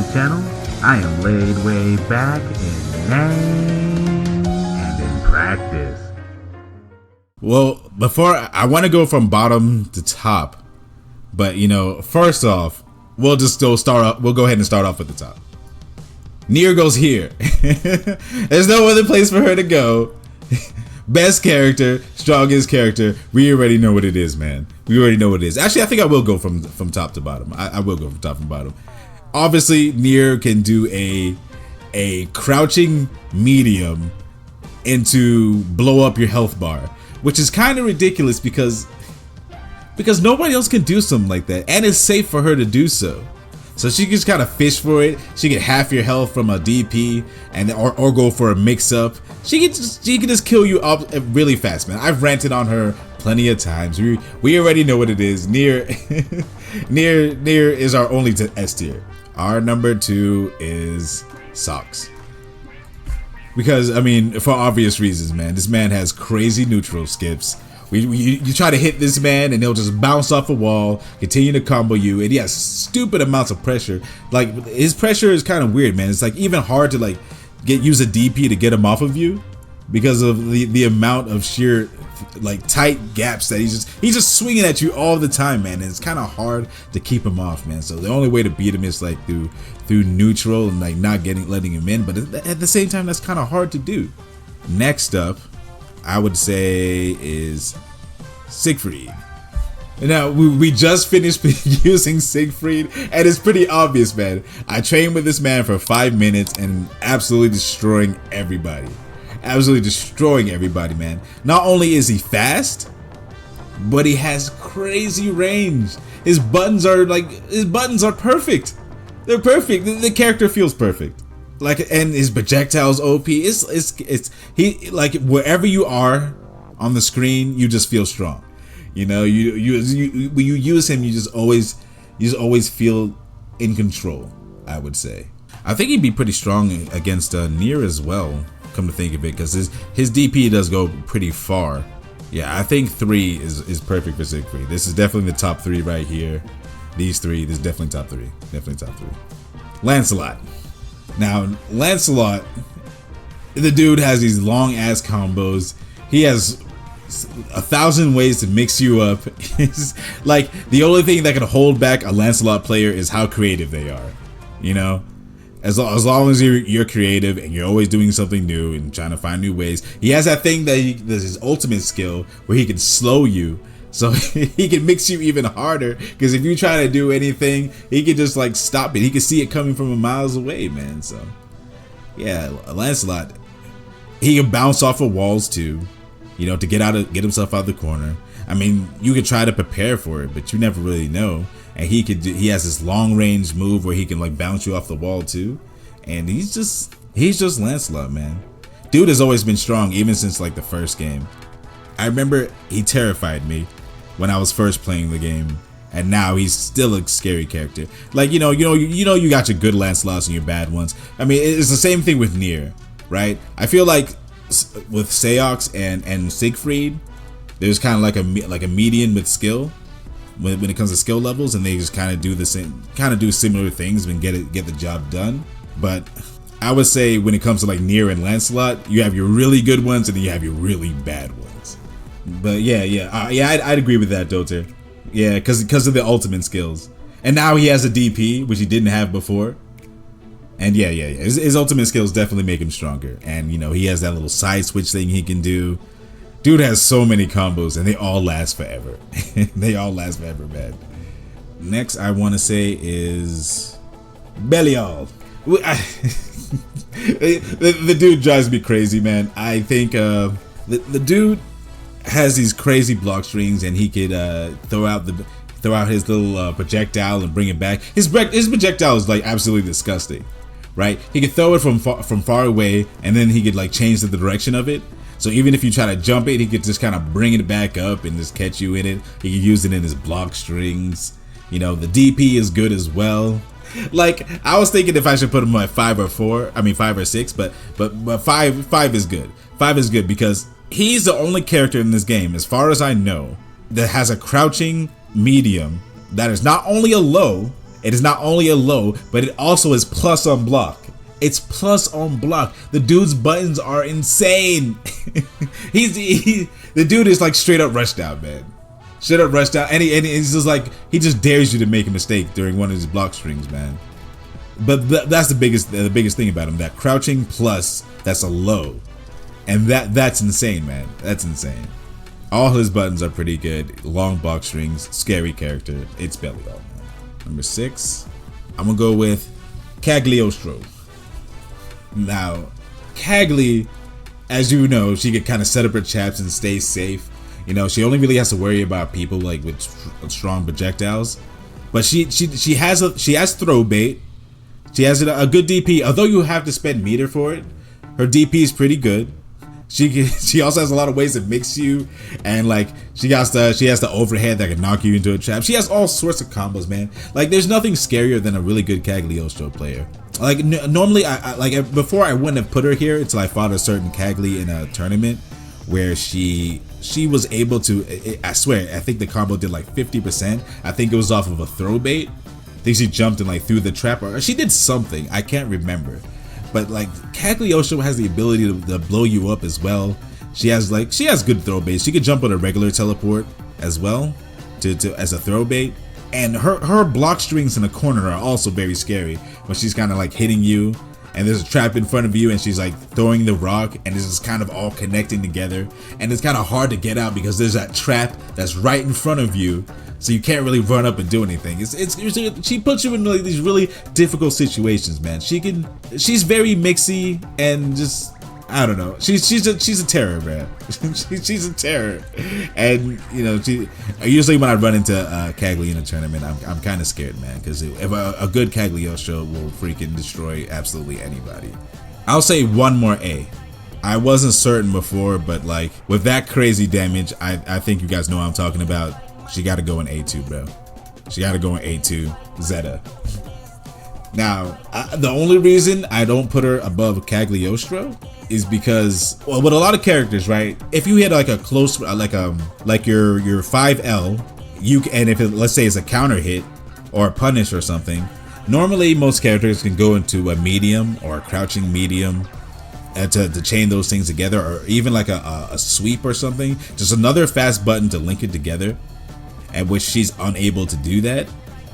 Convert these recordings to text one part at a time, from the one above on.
the channel. I am laid way back in name and in practice. Well, before I want to go from bottom to top, but first off, we'll go ahead and start off with the top. Nier goes here. There's no other place for her to go. Best character, strongest character. We already know what it is, man. We already know what it is. Actually, I think I will go from top to bottom. I will go from top to bottom. Obviously, Nier can do a crouching medium into blow up your health bar, which is kind of ridiculous because nobody else can do something like that, and it's safe for her to do so. So she can just kind of fish for it. She get half your health from a DP, or go for a mix-up. She can just kill you up really fast, man. I've ranted on her plenty of times. We already know what it is. Nier is our only S tier. Our number 2 is Socks. Because, I mean, for obvious reasons, man. This man has crazy neutral skips. You try to hit this man and he'll just bounce off a wall, continue to combo you, and he has stupid amounts of pressure. Like, his pressure is kind of weird, man. It's like even hard to use a DP to get him off of you because of the amount of sheer tight gaps that he's just swinging at you all the time, man. And it's kind of hard to keep him off, man. So the only way to beat him is through neutral and not letting him in. But at the same time, that's kind of hard to do. Next up, I would say is Siegfried. Now, we just finished using Siegfried, and it's pretty obvious, man. I trained with this man for 5 minutes and absolutely destroying everybody. Absolutely destroying everybody, man. Not only is he fast, but he has crazy range. His buttons are perfect. They're perfect. The character feels perfect. And his projectiles OP. Wherever you are on the screen, you just feel strong. When you use him, you just always feel in control, I would say. I think he'd be pretty strong against Nier as well, come to think of it, because his DP does go pretty far. Yeah, I think 3 is perfect for Siegfried. This is definitely the top 3 right here. These 3, this is definitely top 3. Definitely top 3. Lancelot. Now, Lancelot, the dude has these long ass combos. He has 1,000 ways to mix you up. It's the only thing that can hold back a Lancelot player is how creative they are. As long as you're creative and you're always doing something new and trying to find new ways. He has that thing there's his ultimate skill where he can slow you. So he can mix you even harder, because if you try to do anything, he can just stop it. He can see it coming from a miles away, man. So yeah, Lancelot, he can bounce off of walls too, to get himself out of the corner. I mean, you can try to prepare for it, but you never really know. And he has this long range move where he can bounce you off the wall too. And he's just Lancelot, man. Dude has always been strong, even since the first game. I remember he terrified me when I was first playing the game, and now he's still a scary character. You got your good Lancelots and your bad ones. I mean, it's the same thing with Nier, right? I feel with Seox and Siegfried, there's kind of like a median with skill when it comes to skill levels, and they just kind of do similar things and get the job done. But I would say when it comes to Nier and Lancelot, you have your really good ones and then you have your really bad ones. But I'd agree with that, Doter. Yeah, because of the ultimate skills, and now he has a DP which he didn't have before, and yeah. His ultimate skills definitely make him stronger, and he has that little side switch thing he can do. Dude has so many combos, and they all last forever. They all last forever, man. Next, I want to say is Belial. The dude drives me crazy, man. I think the dude has these crazy block strings, and he could throw out his little projectile and bring it back. His projectile is absolutely disgusting, right? He could throw it from far away, and then he could change the direction of it. So even if you try to jump it, he could just kind of bring it back up and just catch you in it. He could use it in his block strings. The DP is good as well. I was thinking if I should put him at 5 or 6, but 5 is good. 5 is good because he's the only character in this game, as far as I know, that has a crouching medium that is not only a low, It is not only a low, but it also is plus on block. It's plus on block. The dude's buttons are insane. The dude is like straight up rushed out, man. Straight up rushed out, and he's just like, he just dares you to make a mistake during one of his block strings, man. But that's the biggest thing about him. That crouching plus, that's a low, and that's insane, man. That's insane. All his buttons are pretty good. Long box strings, scary character. It's belly up. Number 6, I'm gonna go with Cagliostro. Now, Cagli, as you know, she can kind of set up her traps and stay safe. You know, she only really has to worry about people like with strong projectiles. But she has throw bait. She has a good DP, although you have to spend meter for it. Her DP is pretty good. She also has a lot of ways to mix you, and like she has the overhead that can knock you into a trap. She has all sorts of combos, man. Like there's nothing scarier than a really good Cagliostro player. Like normally, I like before I wouldn't have put her here until I fought a certain Cagli in a tournament where she was able to. I swear, I think the combo did like 50%. I think it was off of a throw bait. I think she jumped and like threw the trap, or she did something. I can't remember. But like Cagliostro has the ability to blow you up as well. She has good throw bait. She could jump on a regular teleport as well as a throw bait. And her block strings in the corner are also very scary when she's kind of like hitting you and there's a trap in front of you and she's like throwing the rock and it's just kind of all connecting together, and it's kind of hard to get out because there's that trap that's right in front of you, so you can't really run up and do anything. She puts you in like these really difficult situations, man. She's very mixy and just, I don't know. She's a terror, man. she's a terror, and you know, usually when I run into Cagli in a tournament, I'm kind of scared, man, because if a good Cagliostro will freaking destroy absolutely anybody. I'll say one more A. I wasn't certain before, but like with that crazy damage, I think you guys know what I'm talking about. She got to go in A2, bro. She got to go in A2, Zeta. Now, the only reason I don't put her above Cagliostro is because, well, with a lot of characters, right? If you hit like a close, like your 5L, and if let's say it's a counter hit or a punish or something, normally most characters can go into a medium or a crouching medium to chain those things together, or even like a sweep or something. Just another fast button to link it together, at which she's unable to do that.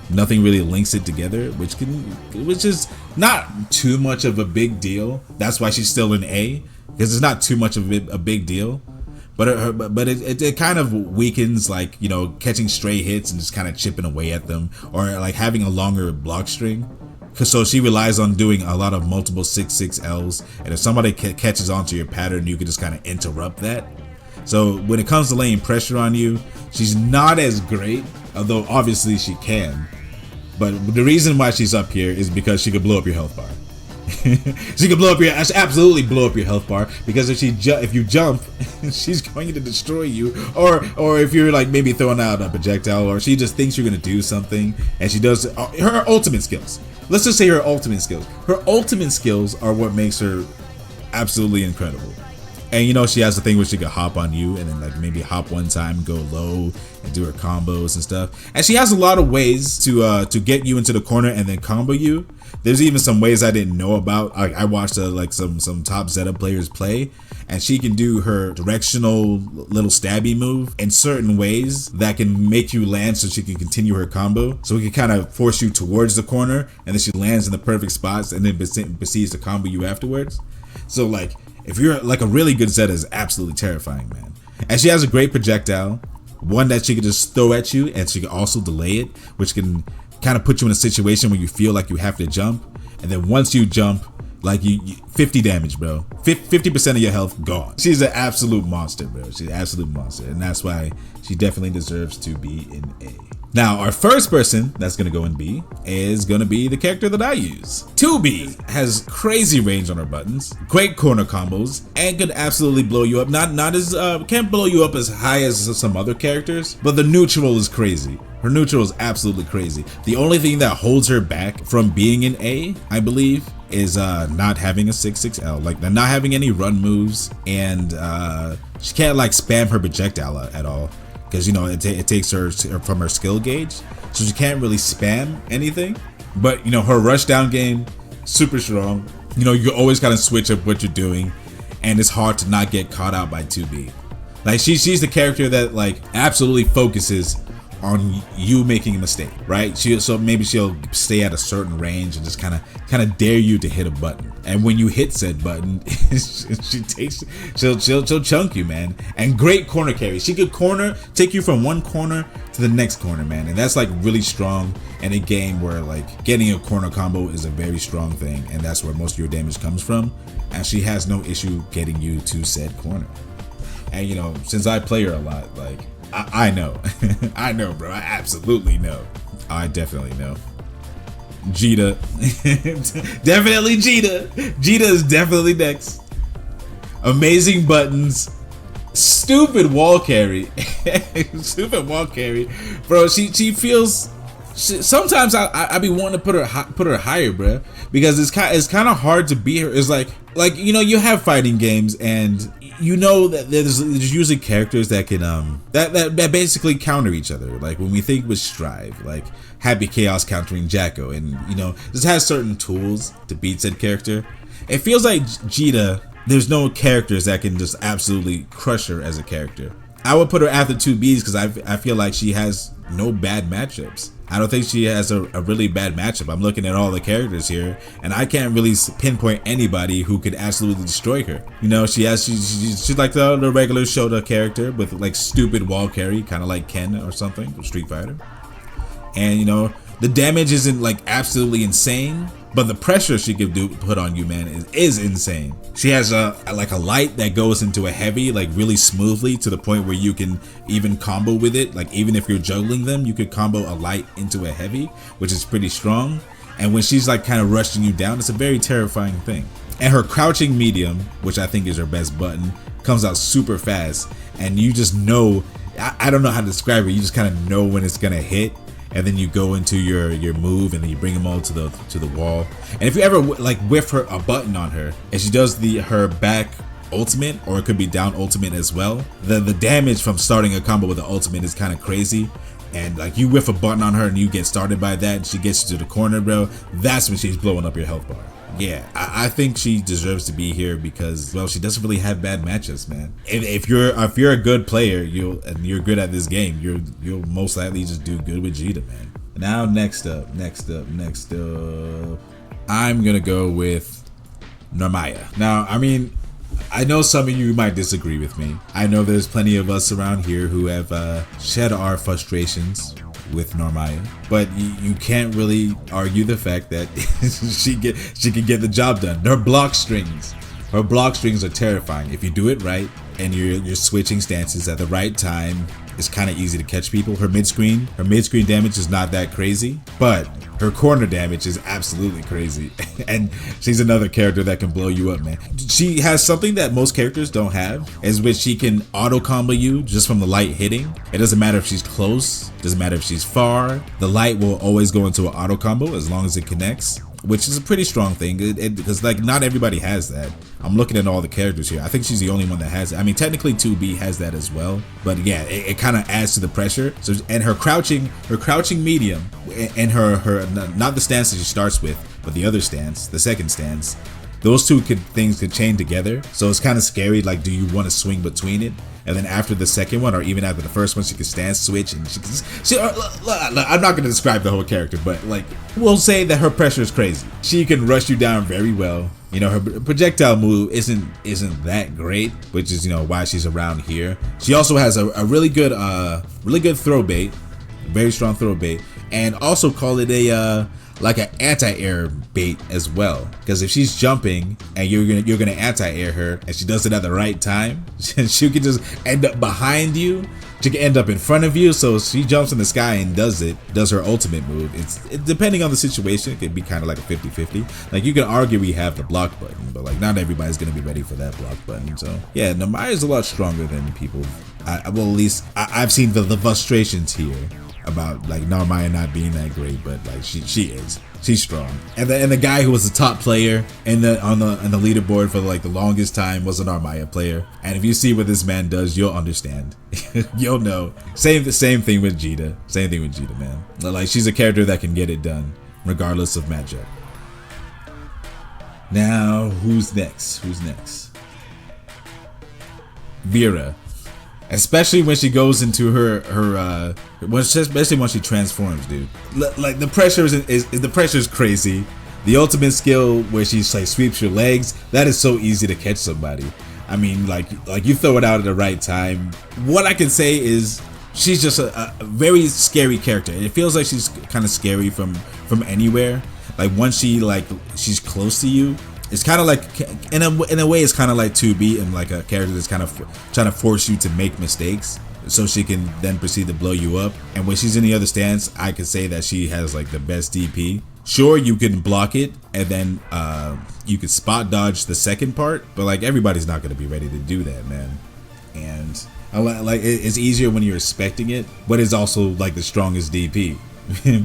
Nothing really links it together, which is not too much of a big deal. That's why she's still in A, because it's not too much of a big deal. But it kind of weakens, like, you know, catching stray hits and just kind of chipping away at them, or like having a longer block string. So she relies on doing a lot of multiple 6/6Ls, and if somebody catches onto your pattern, you can just kind of interrupt that. So when it comes to laying pressure on you, she's not as great, although obviously she can. But the reason why she's up here is because she could blow up your health bar. She could absolutely blow up your health bar, because if you jump, she's going to destroy you. Or if you're like maybe throwing out a projectile, or she just thinks you're gonna do something, and she does her ultimate skills. Let's just say her ultimate skills. Her ultimate skills are what makes her absolutely incredible. And you know, she has the thing where she could hop on you and then like maybe hop one time, go low, and do her combos and stuff. And she has a lot of ways to get you into the corner and then combo you. There's even some ways I didn't know about. I watched like some top Zeta players play, and she can do her directional little stabby move in certain ways that can make you land, so she can continue her combo. So it can kind of force you towards the corner, and then she lands in the perfect spots and then proceeds to combo you afterwards. So like, if you're like a really good Zeta, is absolutely terrifying, man. And she has a great projectile, one that she can just throw at you, and she can also delay it, which can kind of put you in a situation where you feel like you have to jump, and then once you jump, like you 50 damage, bro. 50% of your health gone. She's an absolute monster, bro. She's an absolute monster, and that's why she definitely deserves to be in A. Now, our first person that's gonna go in B is gonna be the character that I use. 2B has crazy range on her buttons, great corner combos, and could absolutely blow you up. Not as can't blow you up as high as some other characters, but the neutral is crazy. Her neutral is absolutely crazy. The only thing that holds her back from being in A, I believe, is not having a 6/6L, like not having any run moves, and she can't like spam her projectile at all. because you know it takes her from her skill gauge, so she can't really spam anything. But you know, her rush down game, super strong. You know, you always kind of switch up what you're doing, and it's hard to not get caught out by 2B. Like she's the character that like absolutely focuses on you making a mistake, right? So maybe she'll stay at a certain range and just kind of dare you to hit a button. And when you hit said button, she'll chunk you, man. And great corner carry. She could take you from one corner to the next corner, man. And that's like really strong in a game where like getting a corner combo is a very strong thing, and that's where most of your damage comes from. And she has no issue getting you to said corner. And you know, since I play her a lot, like I know. I know, bro. I absolutely know. I definitely know. Jita. Definitely Jita. Jita is definitely next. Amazing buttons. Stupid wall carry. Stupid wall carry. Bro, she feels... sometimes I be wanting to put her higher, bro, because it's kind of hard to beat her. It's like you know, you have fighting games, and you know that there's usually characters that can that basically counter each other. Like when we think with Strive, like Happy Chaos countering Jacko, and you know, this has certain tools to beat said character. It feels like Jita, there's no characters that can just absolutely crush her as a character. I would put her after 2Bs because I feel like she has no bad matchups. I don't think she has a really bad matchup. I'm looking at all the characters here, and I can't really pinpoint anybody who could absolutely destroy her. You know, she's like the regular Shota character with like stupid wall carry, kind of like Ken or something from Street Fighter. And you know, the damage isn't like absolutely insane, but the pressure she could put on you, man, is insane. She has a light that goes into a heavy like really smoothly, to the point where you can even combo with it. Like even if you're juggling them, you could combo a light into a heavy, which is pretty strong. And when she's like kind of rushing you down, it's a very terrifying thing. And her crouching medium, which I think is her best button, comes out super fast, and you just know, I don't know how to describe it, you just kind of know when it's gonna hit. And then you go into your move, and then you bring them all to the wall. And if you ever like whiff a button on her, and she does her back ultimate, or it could be down ultimate as well, the damage from starting a combo with the ultimate is kind of crazy. And like you whiff a button on her and you get started by that, and she gets you to the corner, bro, that's when she's blowing up your health bar. Yeah, I think she deserves to be here because, well, she doesn't really have bad matchups, man. If you're a good player, you're good at this game, you'll most likely just do good with Jita, man. Now next up, I'm gonna go with Narmaya. Now, I mean, I know some of you might disagree with me. I know there's plenty of us around here who have shed our frustrations with Narmaya, but you can't really argue the fact that she can get the job done. Her block strings are terrifying. If you do it right and you're switching stances at the right time, it's kind of easy to catch people. Her mid screen damage is not that crazy, but her corner damage is absolutely crazy. And she's another character that can blow you up, man. She has something that most characters don't have, is which she can auto combo you just from the light hitting. It doesn't matter if she's close, doesn't matter if she's far. The light will always go into an auto combo as long as it connects, which is a pretty strong thing, because like not everybody has that. I'm looking at all the characters here. I think she's the only one that has it. I mean, technically 2B has that as well, but yeah, it kind of adds to the pressure. So, and her crouching medium, and her not the stance that she starts with, but the other stance, the second stance, those two things could chain together. So it's kind of scary. Like, do you want to swing between it? And then after the second one, or even after the first one, she can stance switch, and I'm not going to describe the whole character, but like, we'll say that her pressure is crazy. She can rush you down very well. You know, her projectile move isn't that great, which is, you know, why she's around here. She also has a really good throw bait, very strong throw bait, and also call it a like an anti-air bait as well, because if she's jumping and you're gonna anti-air her, and she does it at the right time, she can just end up behind you. She can end up in front of you. So she jumps in the sky and does her ultimate move. It's depending on the situation, it could be kind of like a 50-50. Like, you can argue we have the block button, but like not everybody's gonna be ready for that block button. So yeah, Narmaya is a lot stronger than people. Well, at least I've seen the frustrations here about like Narmaya not being that great, but like she is. She's strong. And the guy who was the top player in the on the leaderboard for like the longest time was an Narmaya player. And if you see what this man does, you'll understand. You'll know. The same thing with Jita. Same thing with Jita, man. Like she's a character that can get it done regardless of matchup. Now, who's next? Vera. Especially when she goes into especially when she transforms, dude. Like the pressure is crazy. The ultimate skill where she like sweeps your legs, that is so easy to catch somebody. I mean, like you throw it out at the right time. What I can say is she's just a very scary character. It feels like she's kind of scary from anywhere. Like once she's close to you, it's kind of like in a way it's kind of like 2B and like a character that's kind of trying to force you to make mistakes so she can then proceed to blow you up. And when she's in the other stance, I could say that she has like the best DP. Sure, you can block it and then you can spot dodge the second part, but like everybody's not going to be ready to do that, man. And like it's easier when you're expecting it, but it's also like the strongest DP.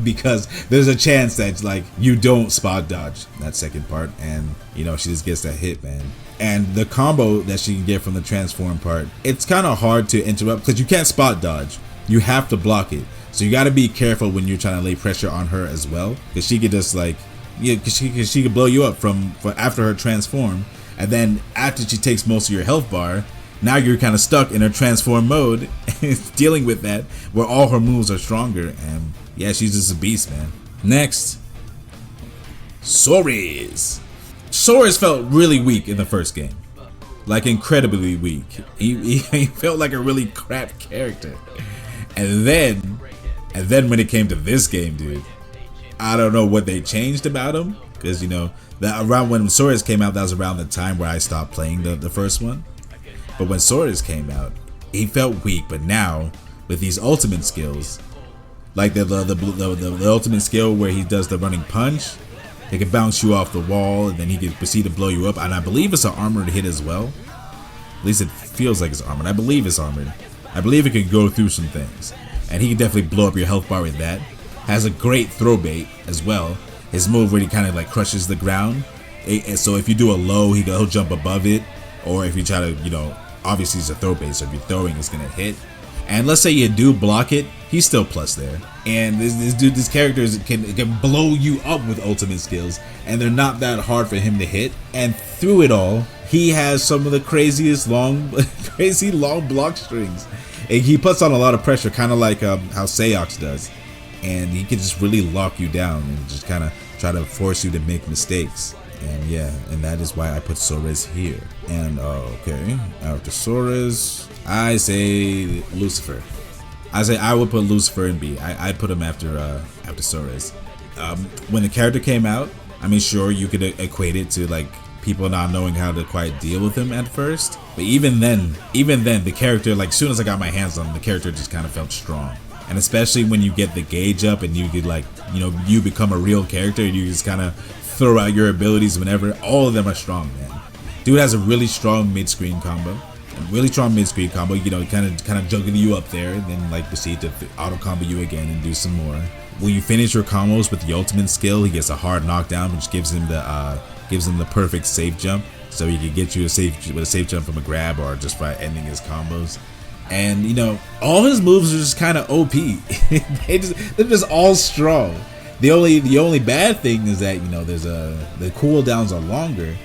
Because there's a chance that like you don't spot dodge that second part and you know she just gets that hit, man. And the combo that she can get from the transform part, it's kind of hard to interrupt because you can't spot dodge, you have to block it. So you got to be careful when you're trying to lay pressure on her as well, because she could just like she could blow you up from after her transform, and then after she takes most of your health bar, now you're kind of stuck in her transform mode dealing with that where all her moves are stronger. And yeah, she's just a beast, man. Next, Soares. Soares felt really weak in the first game, like incredibly weak. He felt like a really crap character, and then when it came to this game, dude, I don't know what they changed about him, because you know that around when Soares came out, that was around the time where I stopped playing the first one. But when Soares came out, he felt weak. But now with these ultimate skills, like the ultimate skill where he does the running punch, it can bounce you off the wall and then he can proceed to blow you up. And I believe it's an armored hit as well. At least it feels like it's armored. I believe it's armored. I believe it can go through some things, and he can definitely blow up your health bar with that. Has a great throw bait as well. His move where he kind of like crushes the ground. So if you do a low, he'll jump above it. Or if you try to, you know, obviously it's a throw bait, so if you're throwing, it's gonna hit. And let's say you do block it, he's still plus there. And this character can blow you up with ultimate skills, and they're not that hard for him to hit. And through it all, he has some of the crazy long block strings. And he puts on a lot of pressure, kind of like how Seox does. And he can just really lock you down and just kind of try to force you to make mistakes. And yeah, and that is why I put Soares here. And okay, after Soares, I say Lucifer. I would put Lucifer in B. I'd put him after Soares. When the character came out, I mean, sure, you could equate it to like people not knowing how to quite deal with him at first. But even then, the character, like as soon as I got my hands on him, the character just kind of felt strong. And especially when you get the gauge up and you could like, you know, you become a real character and you just kind of throw out your abilities whenever, all of them are strong, man. Dude has a really strong mid-screen combo. You know, kind of juggling you up there and then like proceed to auto combo you again and do some more. When you finish your combos with the ultimate skill, he gets a hard knockdown, which gives him the perfect safe jump, so he can get you a safe jump from a grab or just by ending his combos. And you know, all his moves are just kind of OP. They're just all strong. The only bad thing is that, you know, the cooldowns are longer,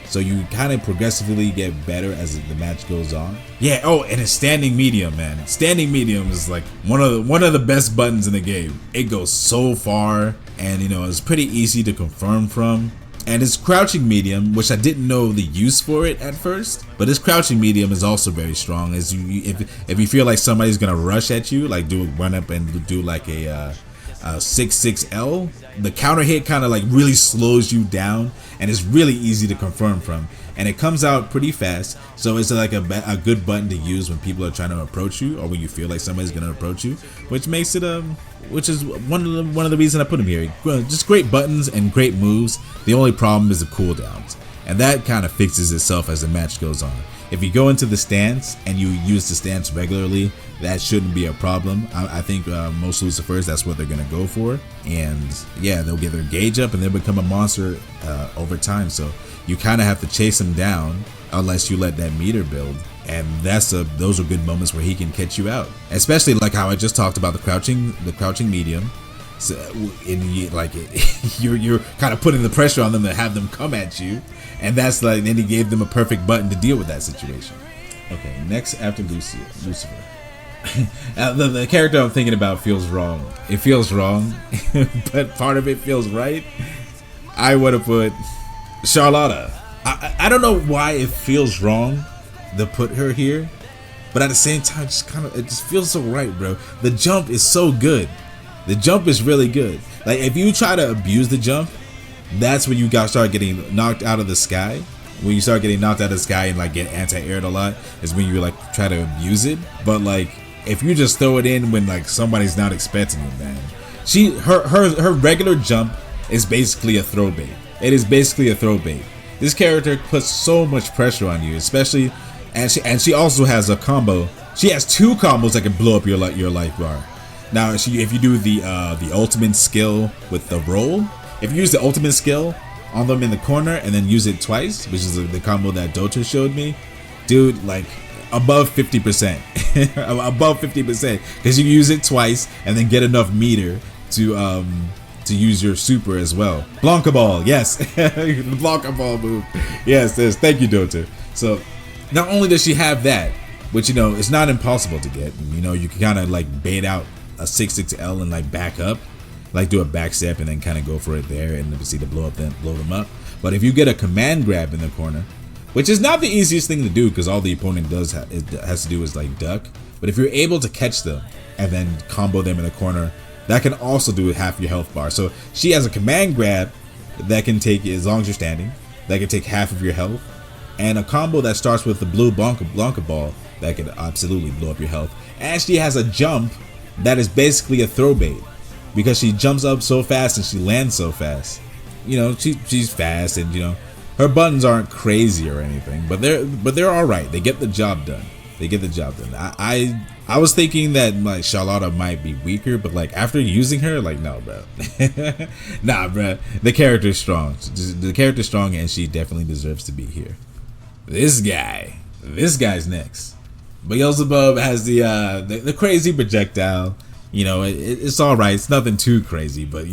so you kind of progressively get better as the match goes on. Yeah. Oh, and a standing medium, man. Standing medium is like one of the best buttons in the game. It goes so far, and you know, it's pretty easy to confirm from. And his crouching medium, which I didn't know the use for it at first, but his crouching medium is also very strong. As if you feel like somebody's gonna rush at you, like do a run up and do like a 6-6L, the counter hit kind of like really slows you down, and it's really easy to confirm from, and it comes out pretty fast. So it's like a good button to use when people are trying to approach you, or when you feel like somebody's gonna approach you, which makes it which is one of the reasons I put him here. Just great buttons and great moves. The only problem is the cooldowns. and that kind of fixes itself as the match goes on. If you go into the stance and you use the stance regularly, that shouldn't be a problem. I think most Lucifers, that's what they're gonna go for, and yeah, they'll get their gauge up and they'll become a monster over time. So you kind of have to chase them down unless you let that meter build, and those are good moments where he can catch you out. Especially like how I just talked about the crouching medium. So you're kind of putting the pressure on them to have them come at you, and that's like, then he gave them a perfect button to deal with that situation. Okay, next after Lucifer. The character I'm thinking about feels wrong. It feels wrong, but part of it feels right. I would have put Charlotta. I don't know why it feels wrong to put her here, but at the same time, it just feels so right, bro. The jump is so good. The jump is really good. Like, if you try to abuse the jump, that's when you start getting knocked out of the sky. When you start getting knocked out of the sky and like get anti-aired a lot, is when you like try to abuse it. But like, if you just throw it in when like somebody's not expecting it, man. Her regular jump is basically a throw bait. It is basically a throw bait. This character puts so much pressure on you, especially, and she also has a combo. She has 2 combos that can blow up your life bar. Now, if you do the ultimate skill with the roll, if you use the ultimate skill on them in the corner and then use it twice, which is the combo that Dota showed me, dude, like above 50%, above 50%, because you use it twice and then get enough meter to use your super as well. Blanca Ball, yes, the Blanca Ball move, yes. Thank you, Dota. So not only does she have that, which it's not impossible to get. You can kind of like bait out a 6-6L and like back up, like do a back step and then kind of go for it there and obviously to blow them up. But if you get a command grab in the corner, which is not the easiest thing to do because all the opponent has to do is like duck, but if you're able to catch them and then combo them in the corner, that can also do half your health bar. So she has a command grab that can take, as long as you're standing, that can take half of your health, and a combo that starts with the blue Blanca Ball that can absolutely blow up your health. And she has a jump that is basically a throw bait because she jumps up so fast and she lands so fast. She's fast, and her buttons aren't crazy or anything, but they're all right. They get the job done. I was thinking that like Charlotta might be weaker, but like after using her, like no, bro, nah, bro. The character's strong. The character's strong, and she definitely deserves to be here. This guy's next. Beelzebub has the crazy projectile. It's all right. It's nothing too crazy, but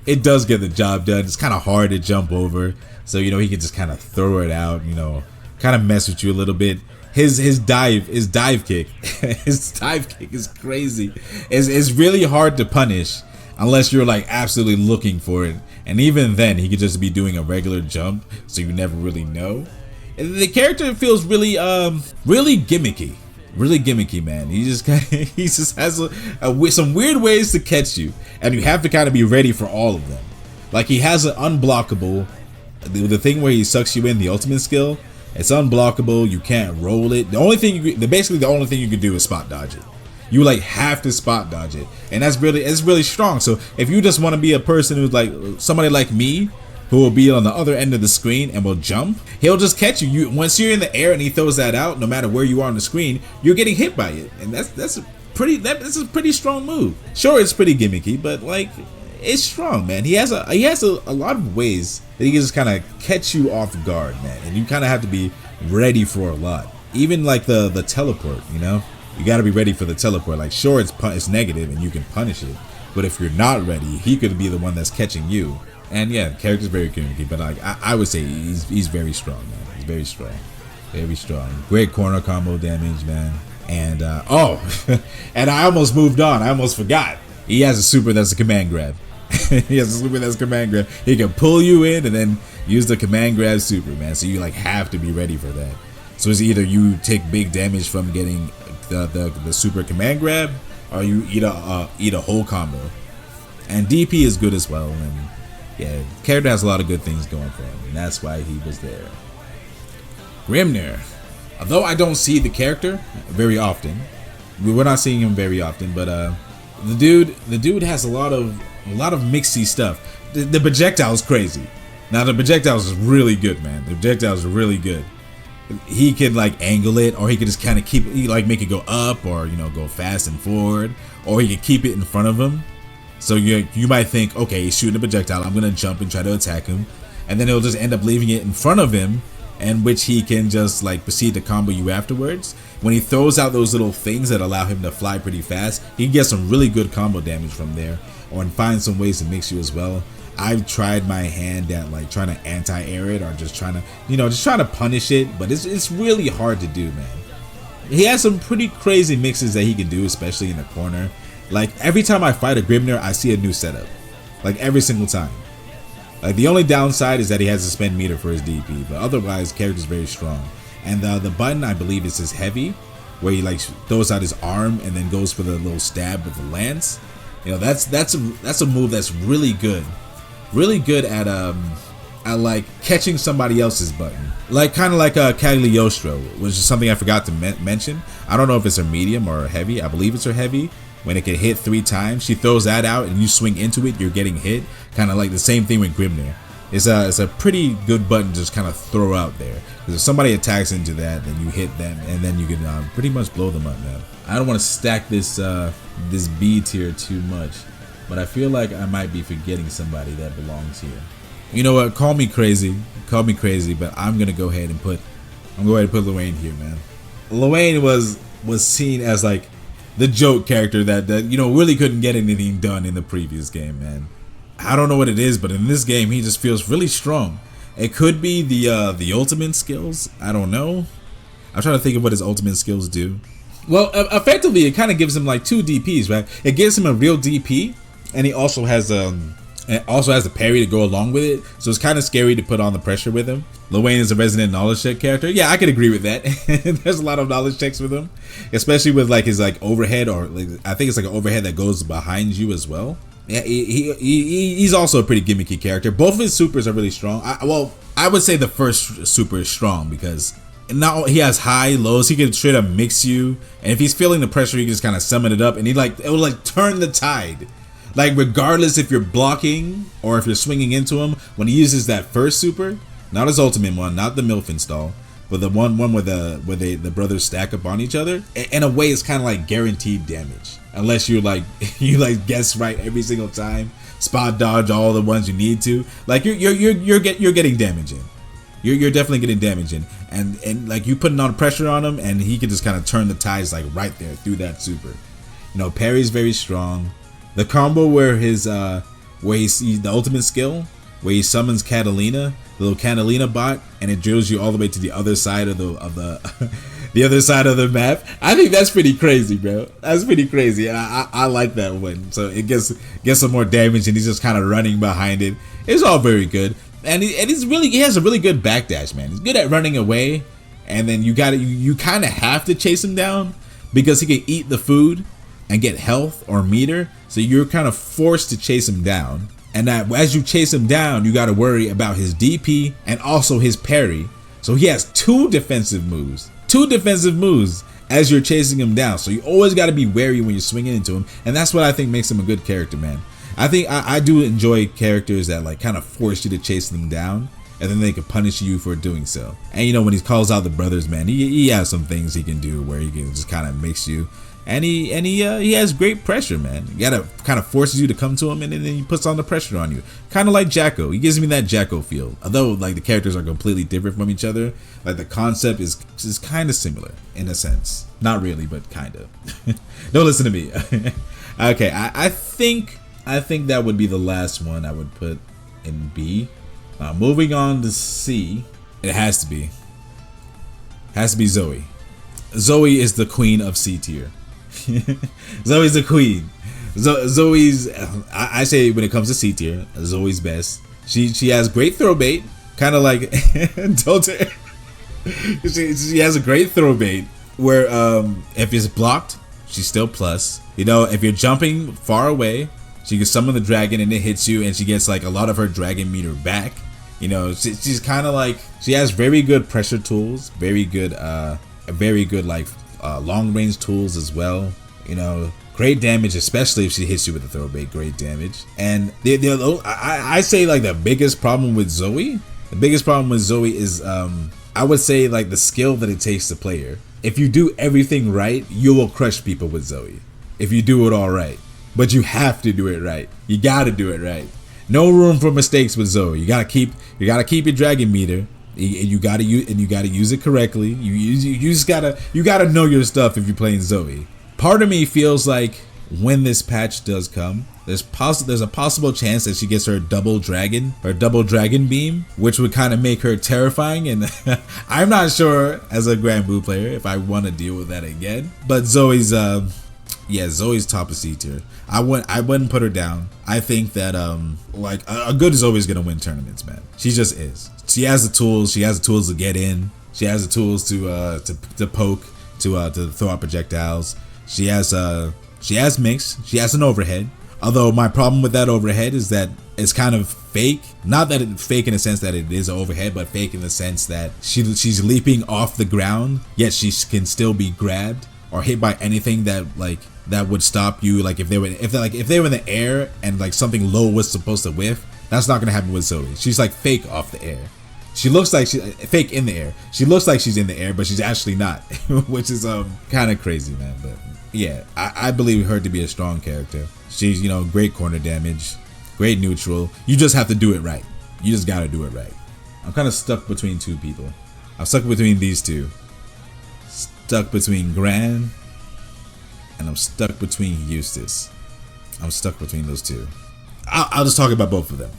it does get the job done. It's kind of hard to jump over, so he can just kind of throw it out. Kind of mess with you a little bit. His dive kick, his dive kick is crazy. It's really hard to punish unless you're like absolutely looking for it, and even then he could just be doing a regular jump, so you never really know. The character feels really gimmicky, man. He just has some weird ways to catch you, and you have to kind of be ready for all of them. Like, he has an unblockable, the thing where he sucks you in, the ultimate skill. It's unblockable. You can't roll it. The only thing you can do is spot dodge it. You like have to spot dodge it, and it's really strong. So if you just want to be a person who's like somebody like me, who will be on the other end of the screen and will jump, he'll just catch you. Once you're in the air and he throws that out, no matter where you are on the screen, you're getting hit by it, and that's a pretty strong move. Sure, it's pretty gimmicky, but like it's strong, man. He has a lot of ways that he can just kind of catch you off guard, man, and you kind of have to be ready for a lot. Even like the teleport, you got to be ready for the teleport. Like, sure, it's negative and you can punish it, but if you're not ready, he could be the one that's catching you. And yeah, the character's very gimmicky, but like I would say he's very strong, man. He's very strong. Great corner combo damage, man. And and I almost moved on. I almost forgot. He has a super that's a command grab. He can pull you in and then use the command grab super, man. So you like have to be ready for that. So it's either you take big damage from getting the super command grab, or you eat a whole combo. And DP is good as well, and yeah, character has a lot of good things going for him, and that's why he was there. Grimnir, although I don't see the character very often, we're not seeing him very often, but the dude has a lot of mixy stuff. The projectile is crazy. Now the projectiles is really good, man. The projectiles are really good. He can like angle it, or he could just kind of keep it, like make it go up, or go fast and forward, or he could keep it in front of him. So you might think, okay, he's shooting a projectile, I'm gonna jump and try to attack him, and then he'll just end up leaving it in front of him, and which he can just like proceed to combo you afterwards. When he throws out those little things that allow him to fly pretty fast, he can get some really good combo damage from there, or find some ways to mix you as well. I've tried my hand at like trying to anti-air it, or just trying to punish it, but it's really hard to do, man. He has some pretty crazy mixes that he can do, especially in the corner. Like every time I fight a Grimnir, I see a new setup, like every single time. Like the only downside is that he has to spend meter for his DP, but otherwise the character's very strong. And the button, I believe, is his heavy, where he like throws out his arm and then goes for the little stab with the lance. That's a move that's really good at like catching somebody else's button, like kind of like Cagliostro, which is something I forgot to mention. I don't know if it's her medium or her heavy. I believe it's her heavy. When it can hit 3 times, she throws that out and you swing into it, you're getting hit. Kind of like the same thing with Grimnir. It's a pretty good button to just kind of throw out there, because if somebody attacks into that, then you hit them and then you can pretty much blow them up, man. I don't want to stack this this B tier too much, but I feel like I might be forgetting somebody that belongs here. You know what? Call me crazy, but I'm gonna go ahead and put Luane here, man. Luane was seen as like the joke character that really couldn't get anything done in the previous game, man. I don't know what it is, but in this game he just feels really strong. It could be the ultimate skills. I don't know. I'm trying to think of what his ultimate skills do. Well, effectively, it kind of gives him like 2 DPs, right? It gives him a real DP, and he also has a parry to go along with it. So it's kind of scary to put on the pressure with him. Luane is a resident knowledge check character. Yeah, I could agree with that. There's a lot of knowledge checks with him, especially with like his like overhead, or like I think it's like an overhead that goes behind you as well. Yeah, he's also a pretty gimmicky character. Both of his supers are really strong. I would say the first super is strong because now he has high, lows. He can straight up mix you, and if he's feeling the pressure, he can just kind of summon it up, and it will like turn the tide. Like regardless if you're blocking or if you're swinging into him, when he uses that first super, not his ultimate one, not the MILF install, but the one where the brothers stack up on each other, in a way it's kind of like guaranteed damage, unless you guess right every single time, spot dodge all the ones you need to. Like you're getting damage in. You're definitely getting damage in, and like you putting on pressure on him, and he can just kind of turn the tides like right there through that super. Parry's very strong. The combo where he sees the ultimate skill, where he summons Catalina, the little Catalina bot, and it drills you all the way to the other side of the the other side of the map. I think that's pretty crazy, bro. That's pretty crazy, and I like that one. So it gets some more damage, and he's just kind of running behind it. It's all very good, and he has a really good backdash, man. He's good at running away, and then you kind of have to chase him down because he can eat the food and get health or meter. So you're kind of forced to chase him down, and that as you chase him down, you got to worry about his DP and also his parry. So he has 2 defensive moves as you're chasing him down. So you always got to be wary when you're swinging into him, and that's what I think makes him a good character, man. I think I do enjoy characters that like kind of force you to chase them down, and then they can punish you for doing so. And when he calls out the brothers, man, he has some things he can do where he can just kind of mix you. And he has great pressure, man. You gotta kind of forces you to come to him, and then he puts on the pressure on you. Kind of like Jacko. He gives me that Jacko feel. Although like the characters are completely different from each other, like the concept is kind of similar in a sense. Not really, but kind of. Don't listen to me. Okay, I think that would be the last one I would put in B. Moving on to C, it has to be Zoe. Zoe is the queen of C tier. Zoe's the queen. Zoe's I say when it comes to C tier, Zoe's best. She has great throw bait, kind of like Dota. She has a great throw bait where if it's blocked, she's still plus. If you're jumping far away, she can summon the dragon and it hits you, and she gets like a lot of her dragon meter back. She's kind of like, she has very good pressure tools, very good like long range tools as well. Great damage, especially if she hits you with a throw bait. Great damage. And I say like the biggest problem with Zoe. The biggest problem with Zoe is I would say like the skill that it takes to play her. If you do everything right, you will crush people with Zoe. If you do it all right. But you have to do it right. You gotta do it right. No room for mistakes with Zoe. You gotta keep your dragon meter. You gotta use it correctly. You gotta know your stuff if you're playing Zoe. Part of me feels like when this patch does come, there's a possible chance that she gets her double dragon beam, which would kind of make her terrifying. And I'm not sure as a Grand Blue player if I want to deal with that again. But Zoe's Zoe's top of C tier. I wouldn't put her down. I think that like a good Zoe is gonna win tournaments, man. She just is. She has the tools. She has the tools to get in. She has the tools to poke, to throw out projectiles. She has mix. She has an overhead. Although my problem with that overhead is that it's kind of fake. Not that it's fake in the sense that it is an overhead, but fake in the sense that she's leaping off the ground, yet she can still be grabbed or hit by anything that would stop you. Like if they were in the air and like something low was supposed to whiff, that's not gonna happen with Zoe. She's like fake off the air. She looks like she's fake in the air. She looks like she's in the air, but she's actually not, which is kind of crazy, man. But yeah, I believe her to be a strong character. She's, great corner damage, great neutral. You just have to do it right. You just gotta do it right. I'm kind of stuck between two people. I'm stuck between these two. Stuck between Gran and I'm stuck between Eustace. I'm stuck between those two. I'll just talk about both of them.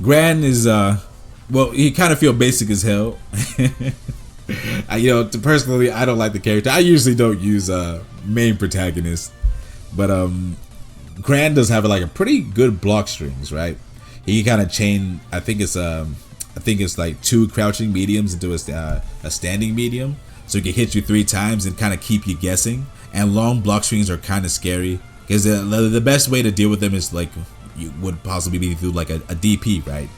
Gran is he kind of feel basic as hell. Personally, I don't like the character. I usually don't use main protagonist, but Gran does have like a pretty good block strings, right? He kind of chain. I think it's like 2 crouching mediums into a standing medium, so he can hit you 3 times and kind of keep you guessing. And long block strings are kind of scary because the best way to deal with them is like you would possibly be through like a DP, right?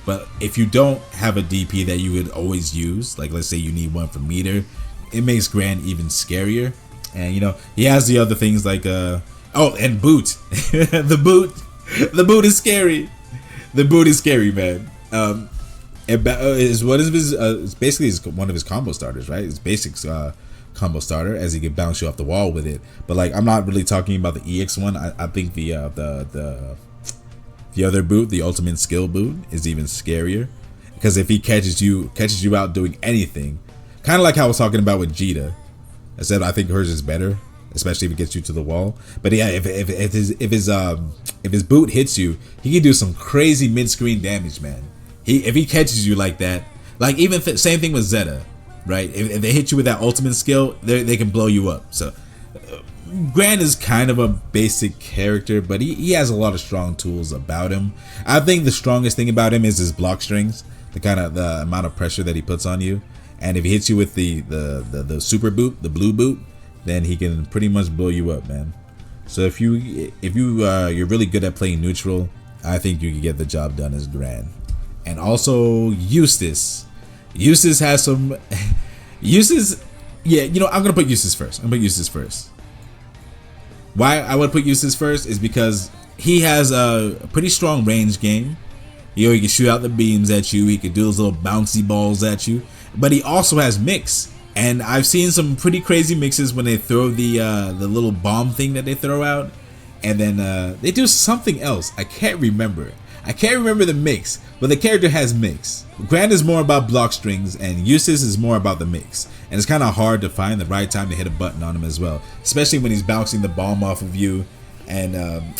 But if you don't have a DP that you would always use, like let's say you need one for meter, it makes Gran even scarier. And he has the other things like and boot. the boot is scary. The boot is scary, man. It's basically one of his combo starters, right? It's basics combo starter, as he can bounce you off the wall with it. But like I'm not really talking about the EX one. I think the other boot, the ultimate skill boot, is even scarier because if he catches you out doing anything, kind of like how I was talking about with Jita. I said I think hers is better, especially if it gets you to the wall. But yeah, if his boot hits you, he can do some crazy mid-screen damage, man. If he catches you like that, like even same thing with Zeta, right? If they hit you with that ultimate skill, they can blow you up. So Gran is kind of a basic character, but he has a lot of strong tools about him. I think the strongest thing about him is his block strings, the amount of pressure that he puts on you. And if he hits you with the super boot, the blue boot, then he can pretty much blow you up, man. So if you're really good at playing neutral, I think you can get the job done as Gran. And also Eustace has some Eustace. Yeah, I'm gonna put Eustace first. Why I would put Eustace first is because he has a pretty strong range game. He can shoot out the beams at you. He can do those little bouncy balls at you. But he also has mix. And I've seen some pretty crazy mixes when they throw the little bomb thing that they throw out. And then they do something else. I can't remember the mix, but the character has mix. Gran is more about block strings and Eustace is more about the mix. And it's kind of hard to find the right time to hit a button on him as well, especially when he's bouncing the bomb off of you. And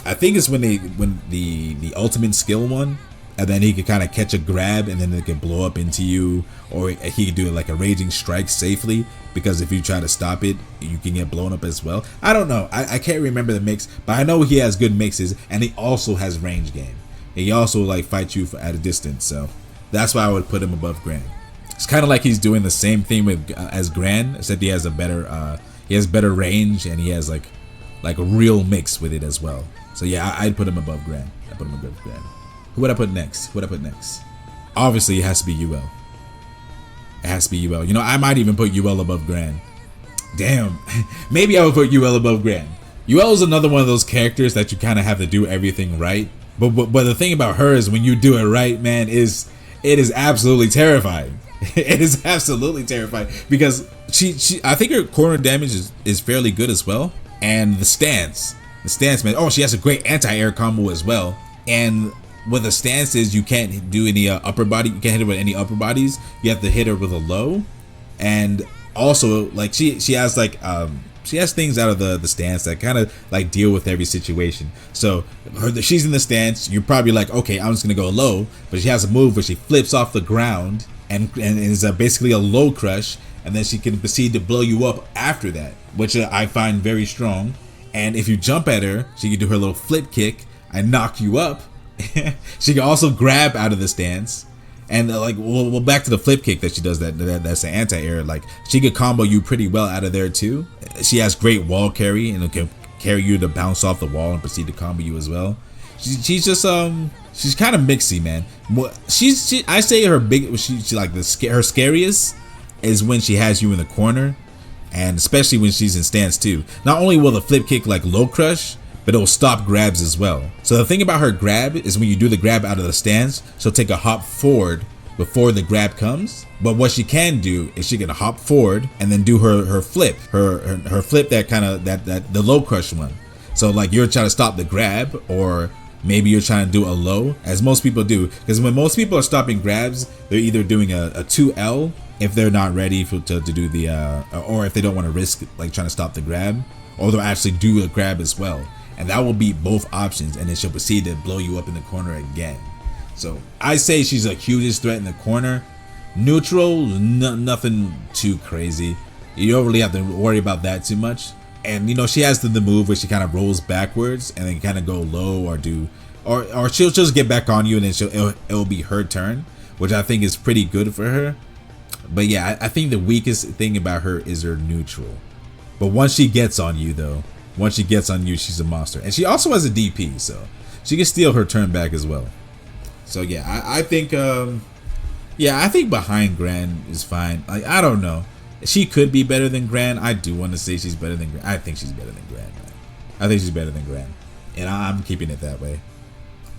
I think it's when the ultimate skill one, and then he can kind of catch a grab and then it can blow up into you, or he can do like a raging strike safely, because if you try to stop it, you can get blown up as well. I don't know. I can't remember the mix, but I know he has good mixes and he also has range game. He also like fights you at a distance, so that's why I would put him above Gran. It's kind of like he's doing the same thing as Gran, except he has better range and he has like a real mix with it as well. So yeah, I'd put him above Gran. Who would I put next? Obviously, it has to be UL. I might even put UL above Gran. Damn, maybe I would put UL above Gran. Yuel is another one of those characters that you kind of have to do everything right. But the thing about her is when you do it right, man, it is absolutely terrifying. It is absolutely terrifying because she I think her corner damage is fairly good as well, and the stance, man. Oh, she has a great anti-air combo as well. And what the stance is, you can't do any upper body. You can't hit her with any upper bodies. You have to hit her with a low, and also like she has like she has things out of the stance that kind of like deal with every situation. So she's in the stance, you're probably like, okay, I'm just gonna go low, but she has a move where she flips off the ground and is basically a low crush, and then she can proceed to blow you up after that, which I find very strong. And if you jump at her, she can do her little flip kick and knock you up. She can also grab out of the stance. And like, well, back to the flip kick that she does. That's an anti-air. Like, she could combo you pretty well out of there too. She has great wall carry and it can carry you to bounce off the wall and proceed to combo you as well. She's just she's kind of mixy, man. I say her she like her scariest is when she has you in the corner, and especially when she's in stance too. Not only will the flip kick like low crush, but it'll stop grabs as well. So the thing about her grab is when you do the grab out of the stance, she'll take a hop forward before the grab comes. But what she can do is she can hop forward and then do her flip, her flip, that kind of that the low crush one. So like you're trying to stop the grab, or maybe you're trying to do a low, as most people do. Because when most people are stopping grabs, they're either doing a 2L if they're not ready to do the or if they don't want to risk like trying to stop the grab, or they'll actually do a grab as well. And that will be both options, and then she'll proceed to blow you up in the corner again. So I say she's a hugest threat in the corner. Neutral, nothing too crazy. You don't really have to worry about that too much. And you know, she has the move where she kind of rolls backwards and then kind of go low, or she'll just get back on you, and then it'll be her turn, which I think is pretty good for her. But yeah, I think the weakest thing about her is her neutral. But once she gets on you though, she's a monster. And she also has a DP, so she can steal her turn back as well. So yeah, I think I think behind Gran is fine. Like, I don't know, she could be better than Gran. I do want to say she's better than Gran. I think she's better than Gran, man. I think she's better than Gran, and I'm keeping it that way,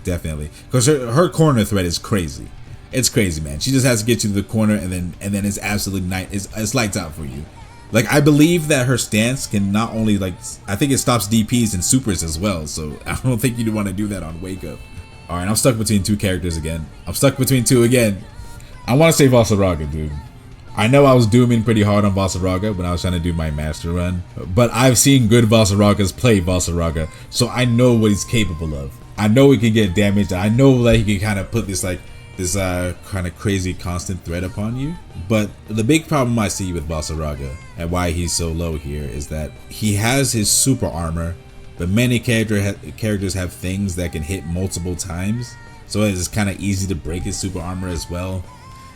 definitely, because her corner threat is crazy. It's crazy, man. She just has to get you to the corner, and then it's absolutely it's lights out for you. Like, I believe that her stance can not only, like, I think it stops DPs and supers as well. So I don't think you'd want to do that on Wake Up. All right, I'm stuck between two characters again. I want to say Vasaraga, dude. I know I was dooming pretty hard on Vasaraga when I was trying to do my master run, but I've seen good Vasaragas play Vasaraga, so I know what he's capable of. I know he can get damaged. I know that he can kind of put this kind of crazy constant threat upon you. But the big problem I see with Vasaraga and why he's so low here is that he has his super armor, but many characters have things that can hit multiple times, so it's kind of easy to break his super armor as well.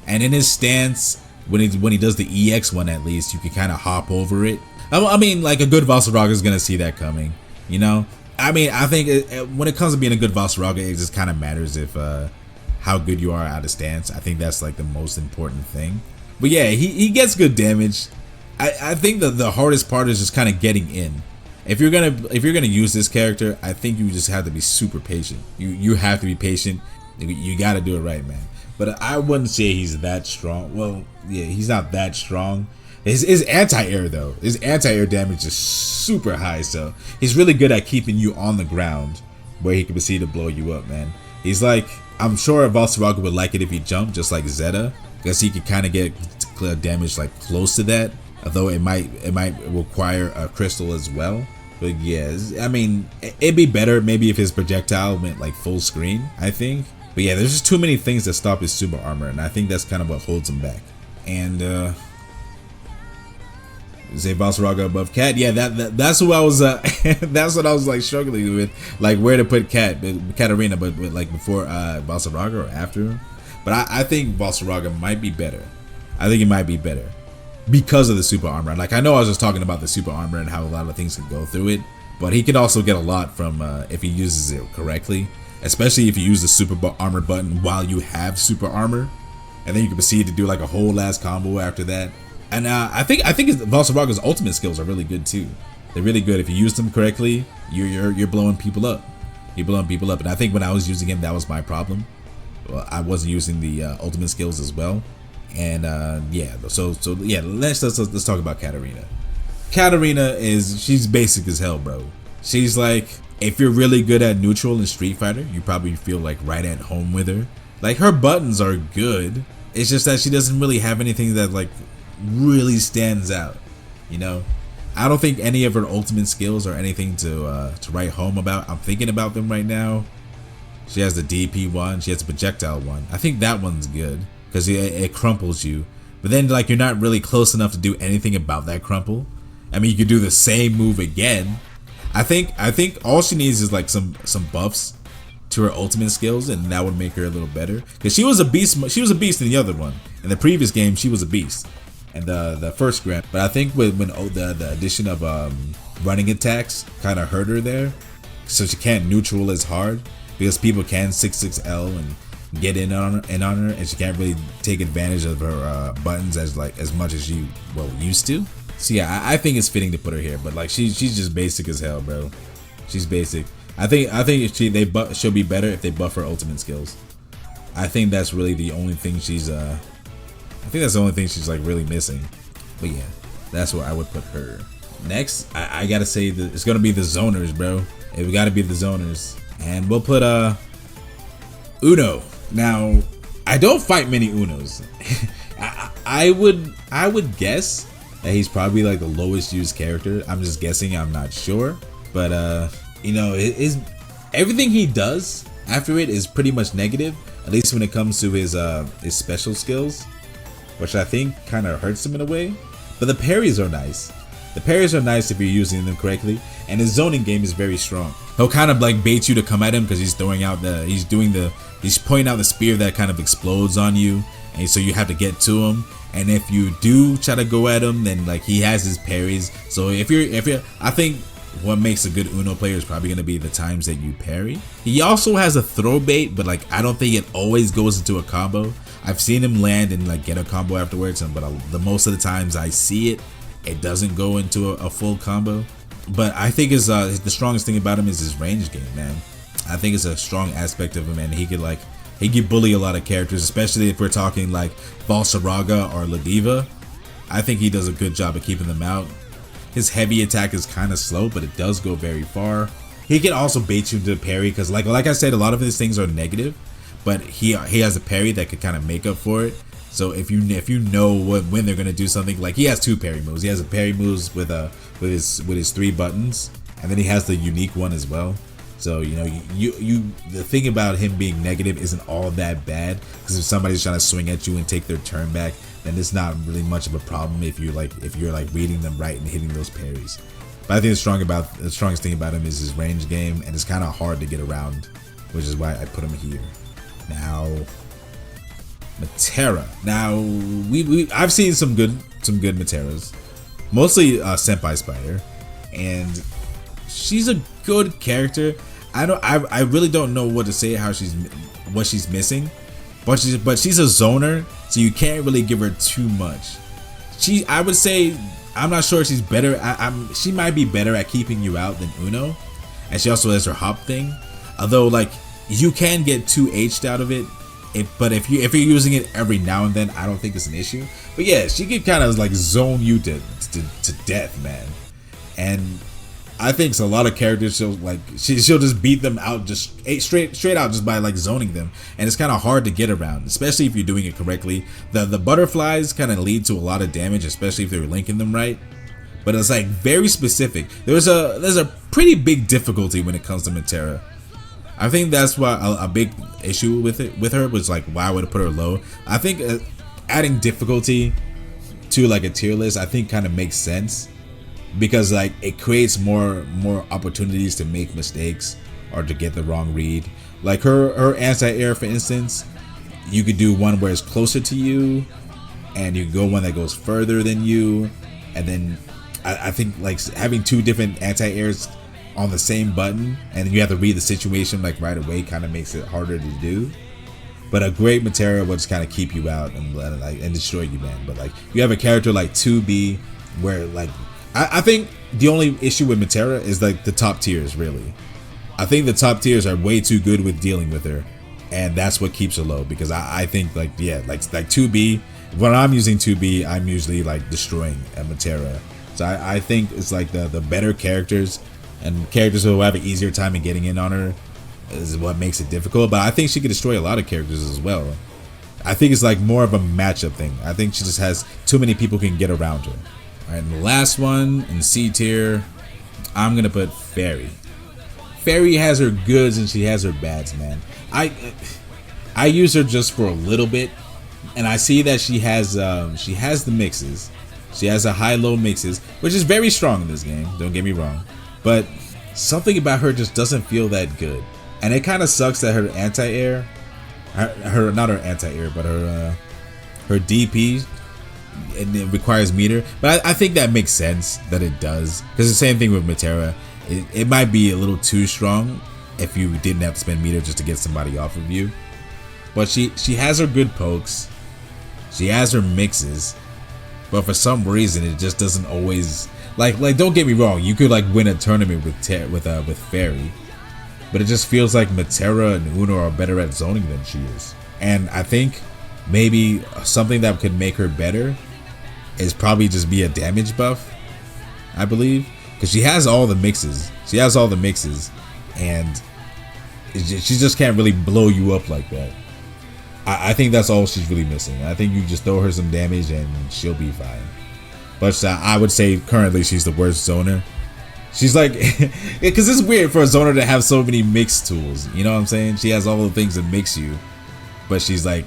And in his stance, when he does the EX one, at least you can kind of hop over it. I mean, like, a good Vasaraga is gonna see that coming, you know. I mean, I think when it comes to being a good Vasaraga, it just kind of matters if how good you are out of stance. I think that's like the most important thing. But yeah, he gets good damage. I think that the hardest part is just kind of getting in. If you're gonna use this character, I think you just have to be super patient. You have to be patient. You got to do it right, man. But I wouldn't say he's that strong. Well, yeah, he's not that strong. His anti-air though, his anti-air damage is super high, so he's really good at keeping you on the ground where he can proceed to blow you up, man. He's like, I'm sure Vasaraga would like it if he jumped just like Zeta, because he could kind of get damage like close to that, although it might require a crystal as well. But yeah, I mean, it'd be better maybe if his projectile went like full screen, I think. But yeah, there's just too many things that stop his super armor, and I think that's kind of what holds him back. And say Vasaraga above Cat, yeah, that's who I was that's what I was like struggling with, like where to put Katarina, but like before Vasaraga or after him. But I think Vasaraga might be better. I think it might be better because of the super armor. Like, I know I was just talking about the super armor and how a lot of things can go through it, but he could also get a lot from if he uses it correctly, especially if you use the super armor button while you have super armor, and then you can proceed to do like a whole last combo after that. And I think Vasaraga's ultimate skills are really good too. They're really good. If you use them correctly, you're blowing people up. You're blowing people up. And I think when I was using him, that was my problem. Well, I wasn't using the ultimate skills as well. And yeah, so yeah, let's talk about Katarina. Katarina she's basic as hell, bro. She's like, if you're really good at neutral in Street Fighter, you probably feel like right at home with her. Like, her buttons are good. It's just that she doesn't really have anything that like really stands out, you know. I don't think any of her ultimate skills are anything to write home about. I'm thinking about them right now. She has the DP one. She has the projectile one. I think that one's good because it crumples you. But then like you're not really close enough to do anything about that crumple. I mean, you could do the same move again. I think all she needs is like some buffs to her ultimate skills, and that would make her a little better. Because she was a beast. She was a beast in the other one. In the previous game, she was a beast. And the first grand. But I think when the addition of running attacks kind of hurt her there, so she can't neutral as hard because people can 6-6L and get in on her, and she can't really take advantage of her buttons as much as you used to. So yeah, I think it's fitting to put her here, but like she's just basic as hell, bro. She's basic. I think she'll be better if they buff her ultimate skills. I think that's really the only thing she's like really missing. But yeah, that's where I would put her. Next, I gotta say that it's gonna be the zoners, bro. We gotta be the zoners, and we'll put Uno. Now, I don't fight many Unos. I would guess that he's probably like the lowest used character. I'm just guessing. I'm not sure, but you know, everything he does after it is pretty much negative. At least when it comes to his special skills, which I think kind of hurts him in a way. But the parries are nice. The parries are nice if you're using them correctly, and his zoning game is very strong. He'll kind of like bait you to come at him because he's pointing out the spear that kind of explodes on you, and so you have to get to him. And if you do try to go at him, then like he has his parries. So if you're, I think what makes a good Uno player is probably gonna be the times that you parry. He also has a throw bait, but like I don't think it always goes into a combo. I've seen him land and like get a combo afterwards, but the most of the times I see it, it doesn't go into a full combo. But I think the strongest thing about him is his range game, man. I think it's a strong aspect of him, and he could bully a lot of characters, especially if we're talking like Valsaraga or Ladiva. I think he does a good job of keeping them out. His heavy attack is kind of slow, but it does go very far. He can also bait you to parry because like I said, a lot of his things are negative, but he has a parry that could kind of make up for it. So if you know when they're gonna do something, like he has two parry moves. He has a parry moves with his 3 buttons, and then he has the unique one as well. So you know, the thing about him being negative isn't all that bad, because if somebody's trying to swing at you and take their turn back, then it's not really much of a problem if you're like reading them right and hitting those parries. But I think the strongest thing about him is his range game, and it's kind of hard to get around, which is why I put him here. Now, Metera. Now I've seen some good Meteras, mostly Senpai Spider, and she's a good character. I really don't know what to say what she's missing, but she's a zoner, so you can't really give her too much. I would say, I'm not sure if she's better. She might be better at keeping you out than Uno, and she also has her hop thing. Although like you can get 2H'd out of it, but if you're using it every now and then, I don't think it's an issue. But yeah, she can kind of like zone you to death, man. And I think a lot of characters she'll just beat them out just straight out just by like zoning them, and it's kind of hard to get around, especially if you're doing it correctly. The butterflies kind of lead to a lot of damage, especially if they're linking them right. But it's like very specific. There's a pretty big difficulty when it comes to Metera. I think that's why a big issue with her was like why I would have put her low. I think adding difficulty to like a tier list, I think kind of makes sense, because like it creates more opportunities to make mistakes or to get the wrong read. Like her anti-air, for instance, you could do one where it's closer to you, and you could go one that goes further than you, and then I think like having 2 different anti-airs on the same button, and you have to read the situation like right away, kind of makes it harder to do. But a great Metera will just kind of keep you out and destroy you, man. But like you have a character like 2B where like I think the only issue with Metera is like the top tiers, really. I think the top tiers are way too good with dealing with her, and that's what keeps her low. Because I think like 2B. When I'm using 2B, I'm usually like destroying a Metera. So I think it's like the better characters and characters who have an easier time in getting in on her is what makes it difficult. But I think she could destroy a lot of characters as well. I think it's like more of a matchup thing. I think she just has too many people can get around her. All right, and the last one in C tier, I'm gonna put Fairy. Fairy has her goods and she has her bads, man. I use her just for a little bit, and I see that she has the mixes. She has a high-low mixes, which is very strong in this game. Don't get me wrong, but something about her just doesn't feel that good, and it kind of sucks that her anti-air, not her anti-air, but her DP, and it requires meter. But I think that makes sense that it does, because the same thing with Metera. It might be a little too strong if you didn't have to spend meter just to get somebody off of you. But she has her good pokes, she has her mixes, but for some reason it just doesn't always like. Don't get me wrong, you could like win a tournament with Fairy, but it just feels like Metera and Uno are better at zoning than she is. And I think maybe something that could make her better is probably just be a damage buff, I believe, because she has all the mixes. She has all the mixes, and she just can't really blow you up like that. I think that's all she's really missing. I think you just throw her some damage and she'll be fine. But I would say currently she's the worst zoner. She's like, because it's weird for a zoner to have so many mix tools. You know what I'm saying? She has all the things that mix you, but she's like,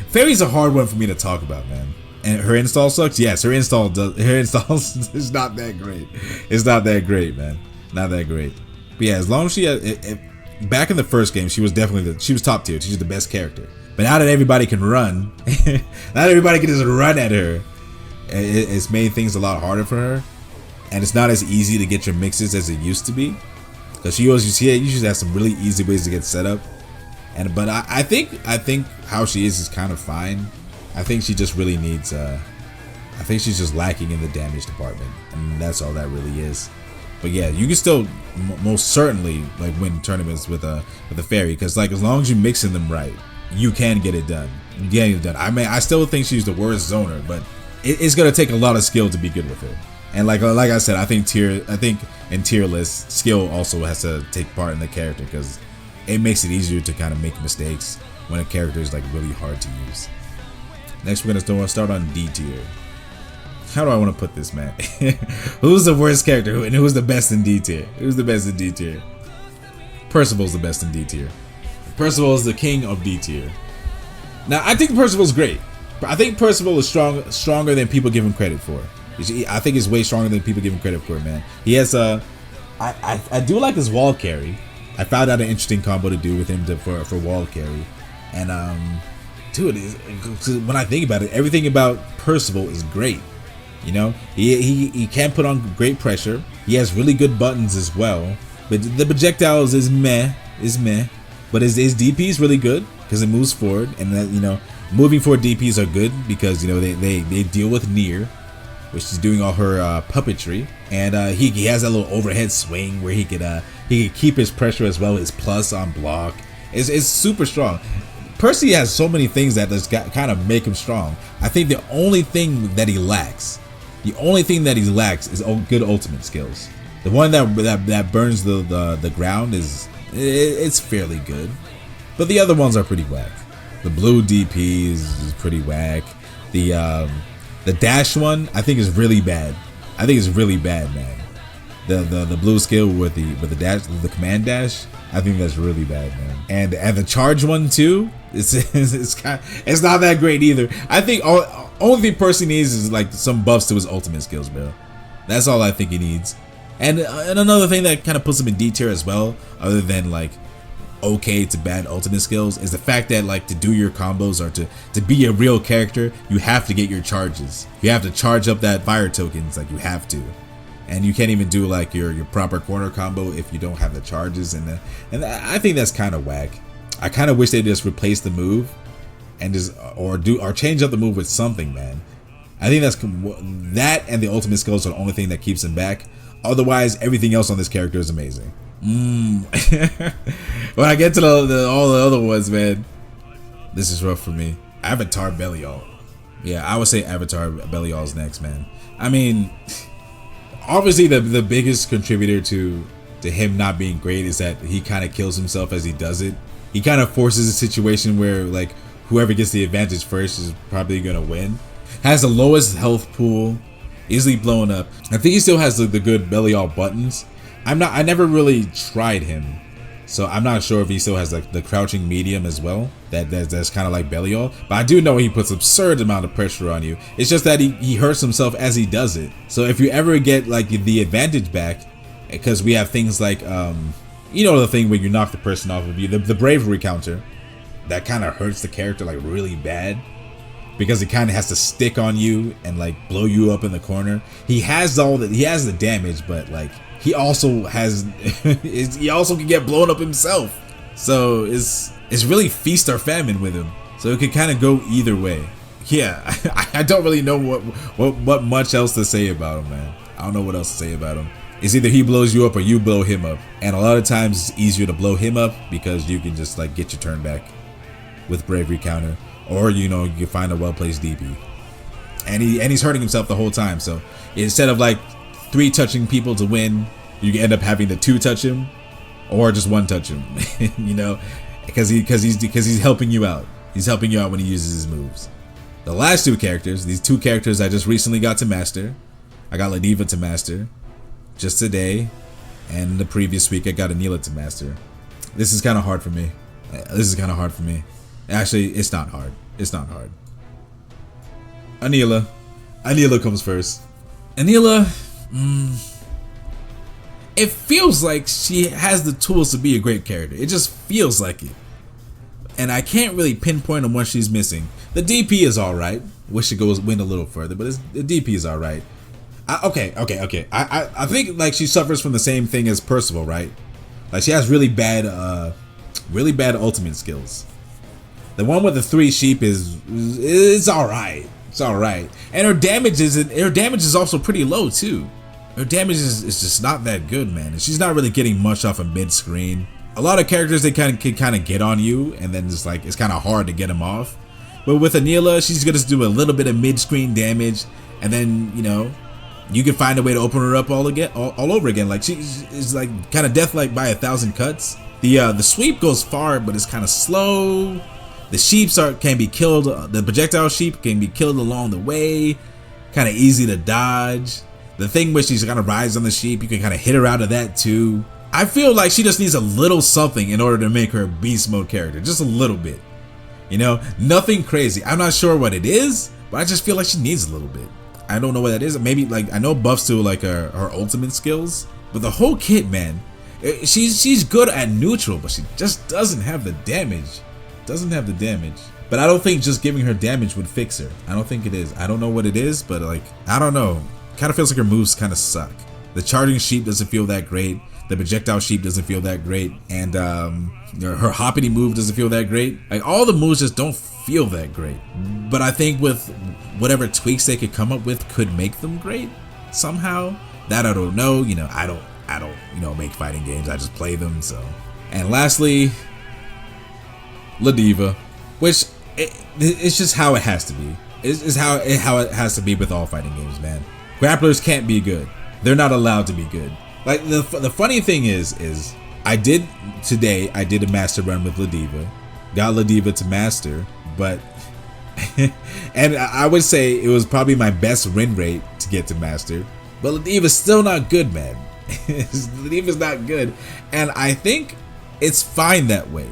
Fairy's a hard one for me to talk about, man. And her install sucks. Yes, her install is not that great. It's not that great, man. Not that great. But yeah, as long as she had, back in the first game, she was definitely she was top tier. She's the best character. But now that everybody can run, not everybody can just run at her. It's made things a lot harder for her, and it's not as easy to get your mixes as it used to be. Because she usually has some really easy ways to get set up. But I think how she is kind of fine. I think she just really needs. I think she's just lacking in the damage department, and that's all that really is. But yeah, you can still most certainly like win tournaments with a Fairy, because like as long as you mixing them right, you can get it done. You get it done. I mean, I still think she's the worst zoner, but it's gonna take a lot of skill to be good with her. And like I said, I think in tier list, skill also has to take part in the character, because it makes it easier to kind of make mistakes when a character is like really hard to use. Next, we're gonna start on D tier. How do I want to put this, man? Who's the worst character and who's the best in D tier? Who's the best in D tier? Percival's the best in D tier. Percival is the king of D tier. Now, I think Percival's great. I think Percival is stronger than people give him credit for. I think he's way stronger than people give him credit for, man. He has I do like his wall carry. I found out an interesting combo to do with him for wall carry, and dude, when I think about it, everything about Percival is great. You know, he can put on great pressure. He has really good buttons as well. But the projectiles is meh. But his DP is really good because it moves forward, and that, you know, moving forward DPs are good because, you know, they deal with Nier, which is doing all her puppetry, and he has that little overhead swing where he could keep his pressure as well. His plus on block is super strong. Percy has so many things that just kind of make him strong. I think the only thing that he lacks is good ultimate skills. The one that burns the ground it's fairly good, but the other ones are pretty whack. The blue DP is pretty whack. The dash one I think is really bad. I think it's really bad, man. The blue skill with the dash, the command dash, I think that's really bad, man. And the charge one too, it's not that great either. I think only thing Percy needs is like some buffs to his ultimate skills, bro. That's all I think he needs. And another thing that kind of puts him in D tier as well, other than like okay to bad ultimate skills, is the fact that like to do your combos or to be a real character, you have to get your charges. You have to charge up that fire tokens, like you have to. And you can't even do like your proper corner combo if you don't have the charges, and I think that's kind of whack. I kind of wish they just replace the move and just or change up the move with something, man. I think that and the ultimate skills are the only thing that keeps him back. Otherwise, everything else on this character is amazing. When I get to all the other ones, man, this is rough for me. Avatar Belial. Yeah, I would say Avatar Belial's next, man. I mean, obviously the biggest contributor to him not being great is that he kind of kills himself as he does it. He kind of forces a situation where like whoever gets the advantage first is probably gonna win. Has the lowest health pool, easily blown up. I think he still has the good Belial buttons. I never really tried him, so I'm not sure if he still has like the crouching medium as well. That's kind of like Belial, but I do know he puts absurd amount of pressure on you. It's just that he hurts himself as he does it. So if you ever get like the advantage back, because we have things like you know, the thing where you knock the person off of you, the bravery counter, that kind of hurts the character like really bad, because it kind of has to stick on you and like blow you up in the corner. He has the damage, but like he also he also can get blown up himself. So it's really feast or famine with him. So it could kind of go either way. Yeah, I don't really know what much else to say about him, man. I don't know what else to say about him. It's either he blows you up or you blow him up. And a lot of times it's easier to blow him up because you can just like get your turn back with bravery counter, or you know, you can find a well-placed DP. And he's hurting himself the whole time. So instead of like 3 touching people to win, you can end up having to 2 touch him or just 1 touch him. You know, because he's helping you out. He's helping you out when he uses his moves. The last 2 characters, these 2 characters I just recently got to master. I got Ladiva to master just today, and the previous week I got Anila to master. This is kind of hard for me. Actually, it's not hard. Anila comes first. Anila, it feels like she has the tools to be a great character. It just feels like it. And I can't really pinpoint on what she's missing. The DP is alright. Wish it went a little further, but the DP is alright. Okay. I think like she suffers from the same thing as Percival, right? Like she has really bad ultimate skills. The one with the 3 sheep is alright. It's alright. And her damage is also pretty low too. Her damage is just not that good, man. And she's not really getting much off of mid-screen. A lot of characters, they can kind of get on you, and then it's like it's kind of hard to get them off. But with Anila, she's gonna do a little bit of mid-screen damage, and then you know, you can find a way to open her up all over again. Like she's like kind of death-like by 1,000 cuts. The sweep goes far, but it's kind of slow. The sheeps can be killed. The projectile sheep can be killed along the way. Kind of easy to dodge. The thing where she's gonna rise on the sheep, you can kind of hit her out of that too. I feel like she just needs a little something in order to make her a beast mode character. Just a little bit. You know, nothing crazy. I'm not sure what it is, but I just feel like she needs a little bit. I don't know what that is. Maybe like I know buffs to like her ultimate skills, but the whole kit, man, she's good at neutral, but she just doesn't have the damage. But I don't think just giving her damage would fix her. I don't think it is. I don't know what it is, but like I don't know. Kind of feels like her moves kind of suck. The charging sheep doesn't feel that great. The projectile sheep doesn't feel that great, and her hoppity move doesn't feel that great. Like all the moves just don't feel that great. But I think with whatever tweaks they could come up with could make them great somehow. That I don't know. You know, I don't make fighting games. I just play them. So, and lastly, Ladiva, which it's just how it has to be. It's how it has to be with all fighting games, man. Grapplers can't be good. They're not allowed to be good. Like the funny thing is I did a master run with Ladiva, got Ladiva to master, but and I would say it was probably my best win rate to get to master, but Ladiva's still not good, man. Ladiva's not good, and I think it's fine that way.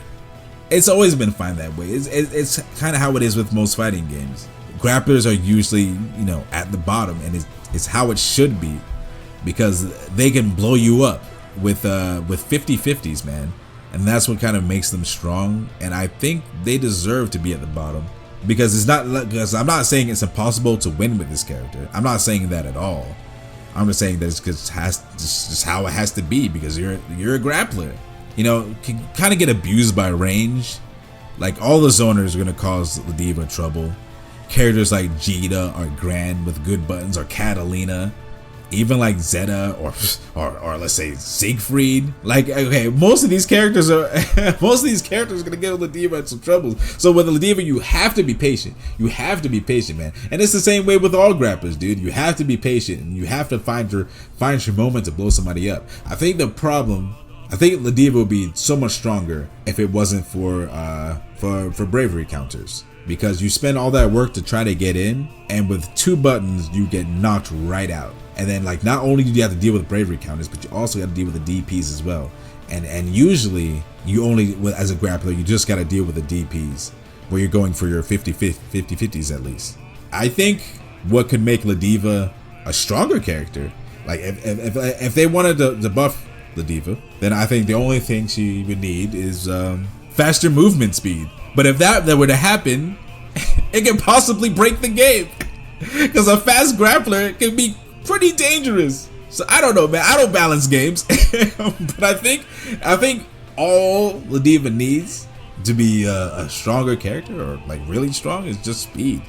It's always been fine that way. It's kind of how it is with most fighting games. Grapplers are usually, you know, at the bottom, and it's how it should be, because they can blow you up with 50-50s, man, and that's what kind of makes them strong. And I think they deserve to be at the bottom, because I'm not saying it's impossible to win with this character. I'm not saying that at all. I'm just saying that it's just how it has to be, because you're a grappler. You know, can kind of get abused by range. Like all the zoners are gonna cause Ladiva trouble. characters like Jita or Gran with good buttons, or Catalina, even like Zeta or let's say Siegfried. Like, okay, most of these characters are gonna get Ladiva in some trouble. So with Ladiva, you have to be patient. You have to be patient, man. And it's the same way with all grapplers, dude. You have to be patient, and you have to find your moment to blow somebody up. I think Ladiva would be so much stronger if it wasn't for bravery counters. Because you spend all that work to try to get in, and with 2 buttons, you get knocked right out. And then, like, not only do you have to deal with bravery counters, but you also got to deal with the DPs as well. And usually, you only, as a grappler, you just got to deal with the DPs, where you're going for your 50-50s at least. I think what could make Ladiva a stronger character, like if they wanted to buff Ladiva, then I think the only thing she would need is faster movement speed. But if that were to happen, it could possibly break the game, because a fast grappler can be pretty dangerous. So I don't know, man. I don't balance games, but I think all Ladiva needs to be a stronger character, or like really strong, is just speed.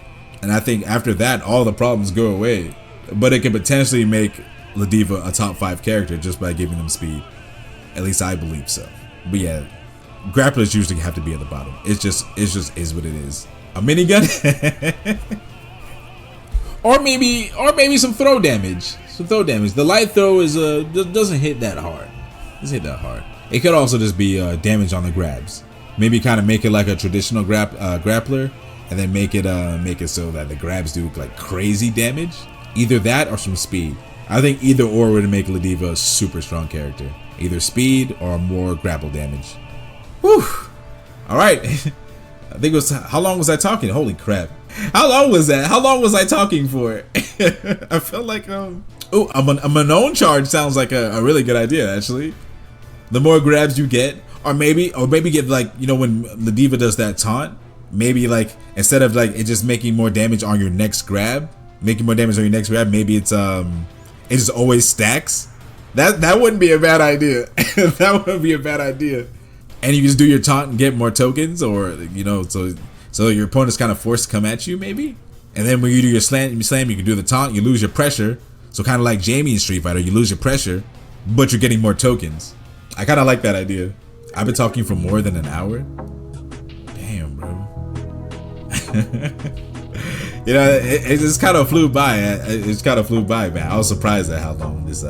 And I think after that, all the problems go away. But it could potentially make Ladiva a top 5 character just by giving them speed. At least I believe so. But yeah, grapplers usually have to be at the bottom. It just is what it is. A minigun. Or maybe some throw damage. The light throw is doesn't hit that hard. It could also just be damage on the grabs. Maybe kind of make it like a traditional grappler, and then make it so that the grabs do like crazy damage. Either that or some speed. I think either or would make Ladiva a super strong character. Either speed or more grapple damage. Whew. All right. I think it was. How long was I talking? Holy crap. How long was that? How long was I talking for? I felt like a Manon charge sounds like a really good idea, actually. The more grabs you get, or maybe get, like, you know, when Ladiva does that taunt, maybe like instead of like it just making more damage on your next grab, maybe it's it just always stacks. That wouldn't be a bad idea. That wouldn't be a bad idea. And you just do your taunt and get more tokens, or, you know, so your opponent's kind of forced to come at you, maybe. And then when you do your slam, you can do the taunt, you lose your pressure. So kind of like Jamie in Street Fighter, you lose your pressure, but you're getting more tokens. I kind of like that idea. I've been talking for more than an hour. Damn, bro. You know, it just kind of flew by. Man. I was surprised at how long this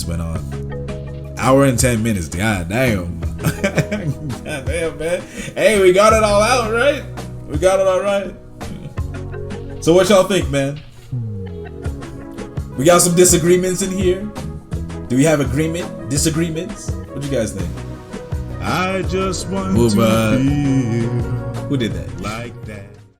went on. Hour and 10 minutes. God damn. God damn, man. Hey, we got it all out, right? We got it all right. So what y'all think, man? We got some disagreements in here. Do we have disagreements? What you guys think? I just want Who to feel who did that? like